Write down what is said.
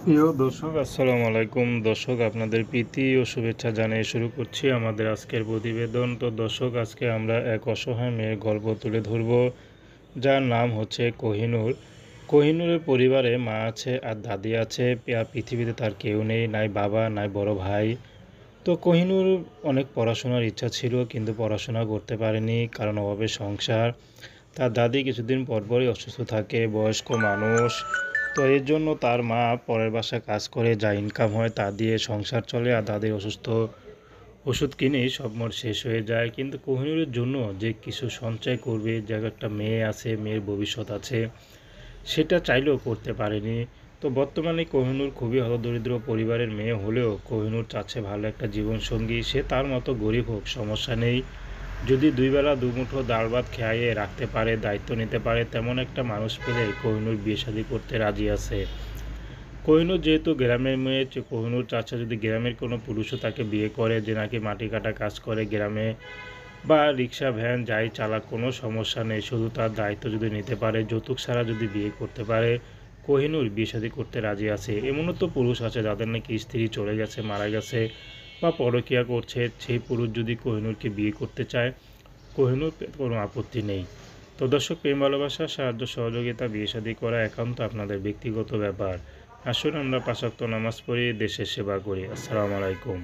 প্রিয় দর্শক, আসসালামু আলাইকুম। দর্শক, আপনাদের প্রীতি ও শুভেচ্ছা জানিয়ে শুরু করছি আমাদের আজকের প্রতিবেদন। তো দর্শক, আজকে আমরা এক অসহায় মেয়ের গল্প তুলে ধরব, যার নাম হচ্ছে কোহিনূর। কোহিনূরের পরিবারে মা আছে আর দাদি আছে। পৃথিবীতে তার কেউ নেই, নাই বাবা নাই বড় ভাই। তো কোহিনূর অনেক পড়াশোনার ইচ্ছা ছিল, কিন্তু পড়াশোনা করতে পারেনি, কারণ অভাবে সংসার। তার দাদি কিছুদিন পরপরই অসুস্থ থাকে, বয়স্ক মানুষ। তো এর জন্য তার মা পরের বাসায় কাজ করে, যা ইনকাম হয় তা দিয়ে সংসার চলে, আর দাদির অসুস্থ ওষুধ কিনেই সব মোট শেষ হয়ে যায়। কিন্তু কোহিনূরের জন্য যে কিছু সঞ্চয় করবে, যে একটা মেয়ে আছে, মেয়ের ভবিষ্যৎ আছে, সেটা চাইলেও করতে পারেনি। তো বর্তমানে কোহিনূর খুবই হতদরিদ্র পরিবারের মেয়ে হলেও কোহিনূর চাচ্ছে ভালো একটা জীবনসঙ্গী। সে তার মতো গরিব হোক, সমস্যা নেই, যদি দুই বেলা দুমুঠো ডাল ভাত খাইয়ে রাখতে পারে, দায়িত্ব নিতে পারে, তেমন একটা মানুষ পেলে কোহিনূর বিয়ে শাদী করতে রাজি আছে। কোহিনূর যেহেতু গ্রামের মেয়ে, কোহিনূর চাচা যদি গ্রামের কোনো পুরুষও তাকে বিয়ে করে, যে নাকি মাটি কাটা কাজ করে গ্রামে, বা রিক্সা ভ্যান যাই চালাক, কোনো সমস্যা নেই, শুধু তার দায়িত্ব যদি নিতে পারে, যৌতুক ছাড়া যদি বিয়ে করতে পারে, কোহিনূর বিয়ে শাদী করতে রাজি আছে। এমনও তো পুরুষ আছে যাদের নাকি স্ত্রী চলে গেছে, মারা গেছে, বা পরকীয়া করছে, সেই পুরুষ যদি কোহিনূরকে বিয়ে করতে চায়, কোহিনূর কোনো আপত্তি নেই। তো দর্শক, প্রেম ভালোবাসা সাহায্য সহযোগিতা বিয়ে শাদী করা একান্ত আপনাদের ব্যক্তিগত ব্যাপার। আসুন আমরা ৫ ওয়াক্ত নামাজ পড়ি, দেশের সেবা করি। আসসালামু আলাইকুম।